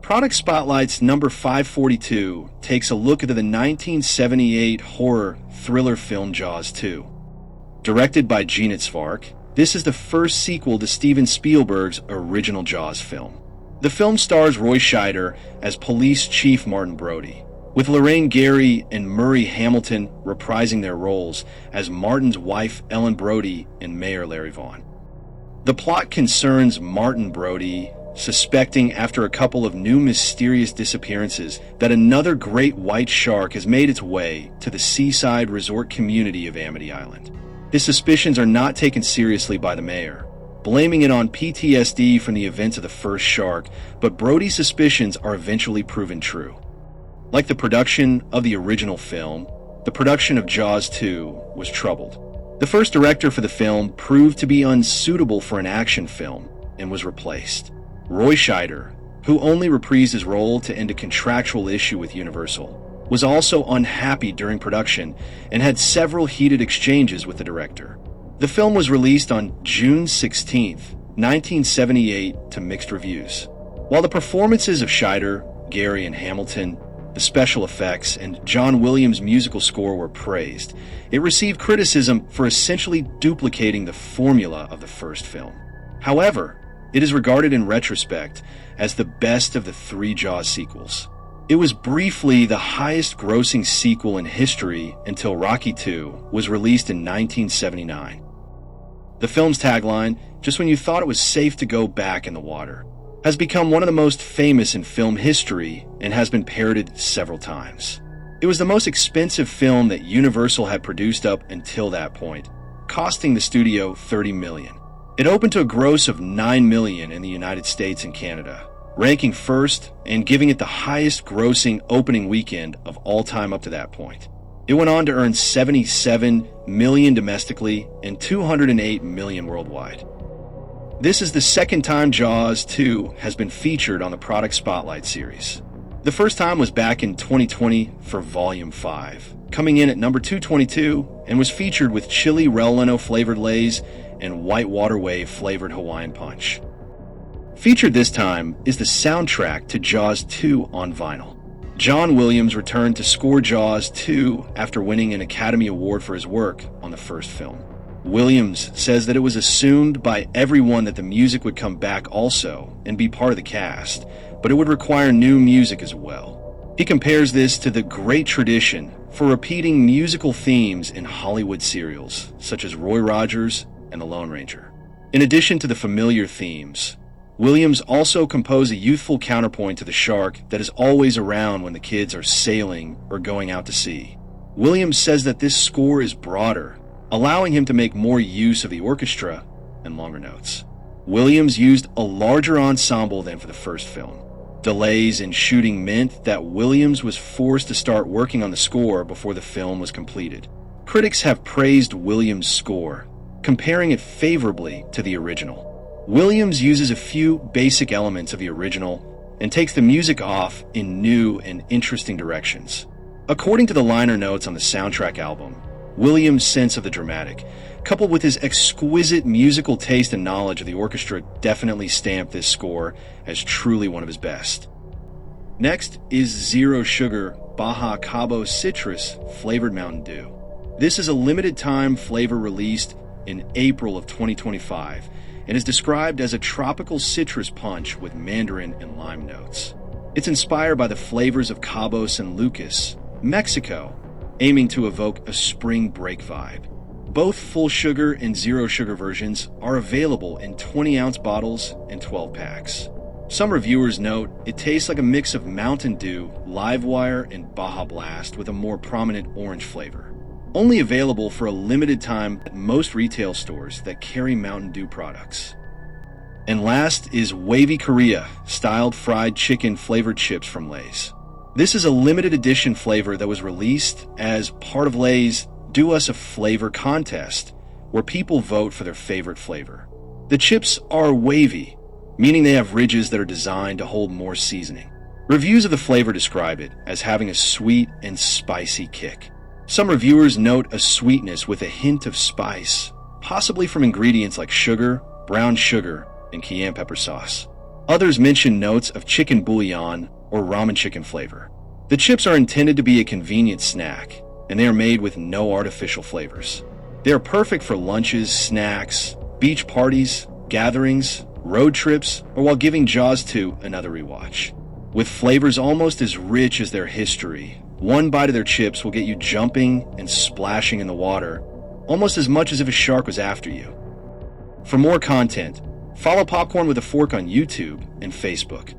Product Spotlight's number 542 takes a look at the 1978 horror thriller film Jaws 2. Directed by Gina Svark, this is the first sequel to Steven Spielberg's original Jaws film. The film stars Roy Scheider as Police Chief Martin Brody, with Lorraine Gary and Murray Hamilton reprising their roles as Martin's wife Ellen Brody and Mayor Larry Vaughn. The plot concerns Martin Brody suspecting, after a couple of new mysterious disappearances, that another great white shark has made its way to the seaside resort community of Amity Island. His suspicions are not taken seriously by the mayor, blaming it on PTSD from the events of the first shark, but Brody's suspicions are eventually proven true. Like the production of the original film, the production of Jaws 2 was troubled. The first director for the film proved to be unsuitable for an action film and was replaced. Roy Scheider, who only reprised his role to end a contractual issue with Universal, was also unhappy during production and had several heated exchanges with the director. The film was released on June 16, 1978, to mixed reviews. While the performances of Scheider, Gary, and Hamilton, the special effects, and John Williams' musical score were praised, it received criticism for essentially duplicating the formula of the first film. However, it is regarded in retrospect as the best of the three Jaws sequels. It was briefly the highest-grossing sequel in history until Rocky II was released in 1979. The film's tagline, "Just when you thought it was safe to go back in the water," has become one of the most famous in film history and has been parodied several times. It was the most expensive film that Universal had produced up until that point, costing the studio $30 million. It opened to a gross of $9 million in the United States and Canada, ranking first and giving it the highest grossing opening weekend of all time up to that point. It went on to earn $77 million domestically and $208 million worldwide. This is the second time Jaws 2 has been featured on the Product Spotlight series. The first time was back in 2020 for Volume 5, coming in at number 222, and was featured with chili Releno flavored Lay's and Whitewater Wave flavored Hawaiian Punch. Featured this time is the soundtrack to Jaws 2 on vinyl. John Williams returned to score Jaws 2 after winning an Academy Award for his work on the first film. Williams says that it was assumed by everyone that the music would come back also and be part of the cast, but it would require new music as well. He compares this to the great tradition for repeating musical themes in Hollywood serials, such as Roy Rogers and The Lone Ranger. In addition to the familiar themes, Williams also composed a youthful counterpoint to the shark that is always around when the kids are sailing or going out to sea. Williams says that this score is broader, allowing him to make more use of the orchestra and longer notes. Williams used a larger ensemble than for the first film. Delays in shooting meant that Williams was forced to start working on the score before the film was completed. Critics have praised Williams' score, comparing it favorably to the original. Williams uses a few basic elements of the original and takes the music off in new and interesting directions. According to the liner notes on the soundtrack album, Williams' sense of the dramatic, coupled with his exquisite musical taste and knowledge of the orchestra, definitely stamped this score as truly one of his best. Next is Zero Sugar Baja Cabo Citrus Flavored Mountain Dew. This is a limited time flavor released in April of 2025 and is described as a tropical citrus punch with mandarin and lime notes. It's inspired by the flavors of Cabo San Lucas, Mexico, aiming to evoke a spring break vibe. Both full sugar and zero sugar versions are available in 20-ounce bottles and 12 packs. Some reviewers note it tastes like a mix of Mountain Dew, Livewire, and Baja Blast with a more prominent orange flavor. Only available for a limited time at most retail stores that carry Mountain Dew products. And last is Wavy Korea styled fried chicken flavored chips from Lay's. This is a limited edition flavor that was released as part of Lay's Do Us a Flavor contest, where people vote for their favorite flavor. The chips are wavy, meaning they have ridges that are designed to hold more seasoning. Reviews of the flavor describe it as having a sweet and spicy kick. Some reviewers note a sweetness with a hint of spice, possibly from ingredients like sugar, brown sugar, and cayenne pepper sauce. Others mention notes of chicken bouillon or ramen chicken flavor. The chips are intended to be a convenient snack, and they are made with no artificial flavors. They are perfect for lunches, snacks, beach parties, gatherings, road trips, or while giving Jaws 2 another rewatch. With flavors almost as rich as their history, one bite of their chips will get you jumping and splashing in the water, almost as much as if a shark was after you. For more content, follow Popcorn with a Fork on YouTube and Facebook.